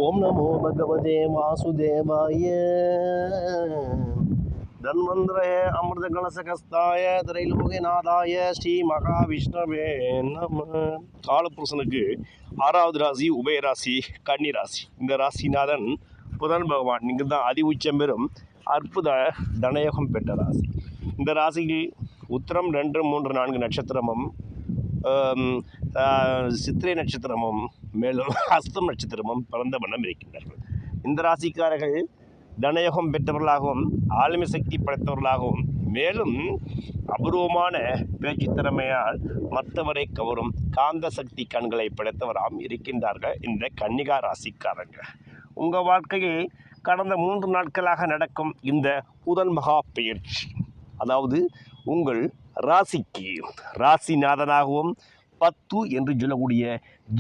ஓம் நமோ பகவதே வாசுதேவாய. தன்வந்திரய அமிர்த கலசகஸ்தாய திரைலோகநாதாய ஸ்ரீ மகாவிஷ்ணவே நம. காலபுருஷனுக்கு 6வது ராசி உபயராசி கன்னி ராசி. இந்த ராசிநாதன் புதன் பகவான். இங்கு தான் அதி உச்சம் பெறும் அற்புத தனயோகம் பெற்ற ராசி. இந்த ராசியில் உத்திரம் 2, 3, 4 நட்சத்திரமும், சித்திரை நட்சத்திரமும், மேலும் அஸ்தம் நட்சத்திரமும் பிறந்த வண்ணம் இருக்கின்றார்கள். இந்த ராசிக்காரர்கள் தனயோகம் பெற்றவர்களாகவும் ஆளுமை சக்தி படைத்தவர்களாகவும் மேலும் அபூர்வமான பேச்சு திறமையால் மற்றவரை கவரும் காந்த சக்தி கண்களை படைத்தவராகவும் இருக்கின்றார்கள் இந்த கன்னிகா ராசிக்காரங்க. உங்கள் வாழ்க்கையில் கடந்த 3 நாட்களாக நடக்கும் இந்த புதன் மகா பெயர்ச்சி, அதாவது உங்கள் ராசிக்கு ராசிநாதனாகவும் 10 என்று சொல்லக்கூடிய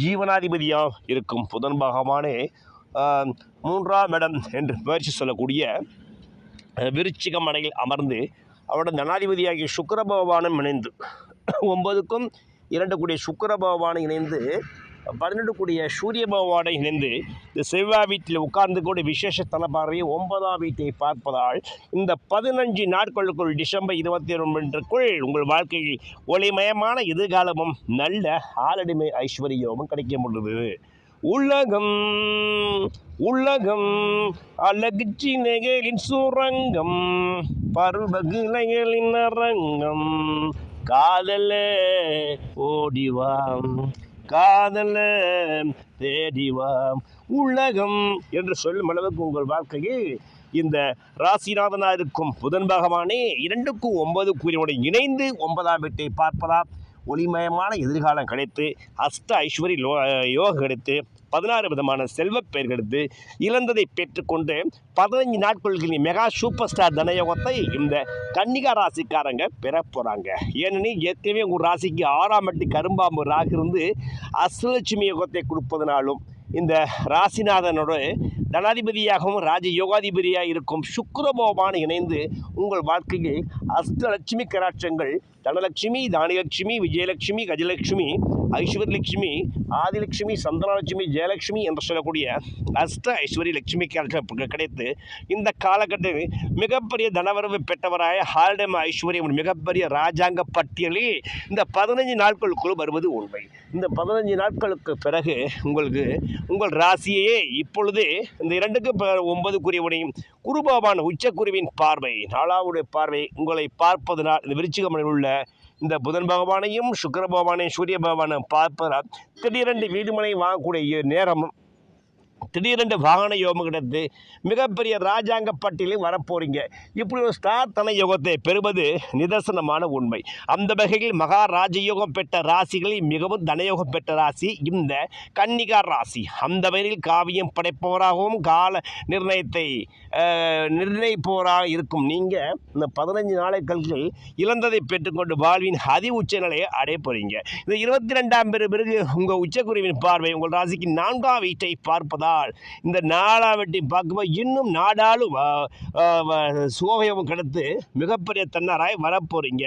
ஜீவனாதிபதியாக இருக்கும் புதன் பகவானே 3ஆம் இடம் என்று முயற்சி சொல்லக்கூடிய விருச்சிக மனையில் அமர்ந்து அவரோட தனாதிபதியாகிய சுக்கிர பகவானும் இணைந்து 9க்கும் 2 கூடிய சுக்கிர பகவானும் இணைந்து 12 கூடிய சூரிய பகவானை இணைந்து இந்த செவ்வாய் வீட்டில் உட்கார்ந்து கூட விசேஷ தனப்பார்வையை 9ஆம் வீட்டை பார்ப்பதால் இந்த 15 நாட்களுக்குள் டிசம்பர் 22 உங்கள் வாழ்க்கையில் ஒளிமயமான எதிர்காலமும் நல்ல ஆளடிமை ஐஸ்வர்யமும் கிடைக்க முடியுது. உலகம் உலகம் அழகுச்சினைகளின் சுரங்கம், பருவகிளைகளின் அரங்கம், காதல ஓடிவாம் காதல தேடிவாம் உலகம் என்று சொல்லும் அளவுக்கு உங்கள் வாழ்க்கையில் இந்த ராசிநாதனாக இருக்கும் புதன் பகவானே 2க்கும் 9 கூறியோடு இணைந்து 9ஆம் வீட்டை பார்ப்பதால் ஒளிமயமான எதிர்காலம் கிடைத்து அஷ்ட ஐஸ்வர்ய யோகம் கிடைத்து 16 விதமான செல்வப் பெயர் கிடைத்து இழந்ததை பெற்றுக்கொண்டு 15 நாட்களுக்கு மெகா சூப்பர் ஸ்டார் தனயோகத்தை இந்த கன்னிகா ராசிக்காரங்க பெற போகிறாங்க. ஏனெனில் ஏற்கனவே உங்கள் ராசிக்கு 6ஆம் இடத்து கரும்பாம்பு ராகு இருந்து அஷ்டலட்சுமி யோகத்தை கொடுப்பதனாலும் இந்த ராசிநாதனோட தனாதிபதியாகவும் ராஜ யோகாதிபதியாக இருக்கும் சுக்கிர பகவான் இணைந்து உங்கள் வாழ்க்கையில் அஷ்டலட்சுமி கராட்சங்கள் தனலட்சுமி, தானியலட்சுமி, விஜயலட்சுமி, கஜலட்சுமி, ஐஸ்வர்யலட்சுமி, ஆதிலட்சுமி, சந்தனலட்சுமி, ஜெயலட்சுமி என்று சொல்லக்கூடிய அஷ்ட ஐஸ்வர்ய லட்சுமி கிடைத்து இந்த காலகட்டத்தில் மிகப்பெரிய தனவரவு பெற்றவராய ஆளுமை ஐஸ்வர்யம் மிகப்பெரிய ராஜாங்க பட்டியலில் இந்த 15 நாட்களுக்குள் வருவது உண்மை. இந்த 15 நாட்களுக்கு பிறகு உங்களுக்கு உங்கள் ராசியே இப்பொழுது இந்த 2க்கு 9 குறியவனையும் குரு பகவான் உச்சக்குருவின் பார்வை 4வது பார்வை உங்களை பார்ப்பதனால் இந்த விருச்சிகமனையில் உள்ள இந்த புதன் பகவானையும் சுக்கிர பகவானையும் சூரிய பகவானையும் பார்ப்பதால் திடீரென்று வீடுமனை வாங்கக்கூடிய நேரம், திடீரென்று வாகன யோகம் கிடைத்து மிகப்பெரிய ராஜாங்க பட்டியலில் வரப்போறீங்க. இப்படி ஒரு ஸ்டார் தன யோகத்தை பெறுவது நிதர்சனமான உண்மை. அந்த வகையில் மகா ராஜயோகம் பெற்ற ராசிகளில் மிகவும் தனயோகம் பெற்ற ராசி இந்த கன்னிகா ராசி. அந்த வகையில் காவியம் படைப்பவராகவும் கால நிர்ணயத்தை நிர்ணயிப்பவராக இருக்கும் நீங்கள் இந்த 15 நாட்களுக்கு இழந்ததை பெற்றுக்கொண்டு வாழ்வின் அதி உச்ச நிலையை அடைய போகிறீங்க. இந்த 22ஆம் பிறகு உங்கள் உச்சக்குருவின் பார்வை உங்கள் ராசிக்கு 4ஆம் வீட்டை பார்ப்பதால் இந்த 4ஆம் வீட்டை பார்க்கும்போது இன்னும் நாடாளும் சுகயோகம் கிடைத்து மிகப்பெரிய தன்னாராய் வரப்போறீங்க.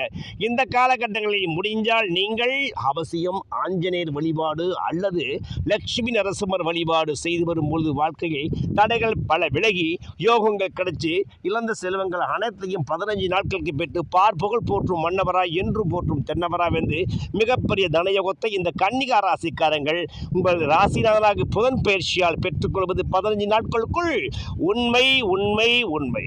இந்த காலகட்டங்களில் முடிஞ்சால் நீங்கள் அவசியம் ஆஞ்சநேயர் வழிபாடு அல்லது லட்சுமி நரசிம்மர் வழிபாடு செய்து வரும்பொழுது வாழ்க்கையை தடைகள் பல விலகி யோகங்கள் கிடைச்சி இழந்த செல்வங்கள் அனைத்தையும் 15 நாட்களுக்கு பெற்று பார்ப்புகள் போற்றும் மன்னவராய் என்று போற்றும் தென்னவராய் வந்து மிகப்பெரிய தனயோகத்தை இந்த கன்னிகா ராசிக்காரங்கள் உங்கள் ராசிநாதனாக புதன் பயிற்சியால் பெற்றுக்கொள்வது 15 நாட்களுக்குள் உண்மை உண்மை உண்மை.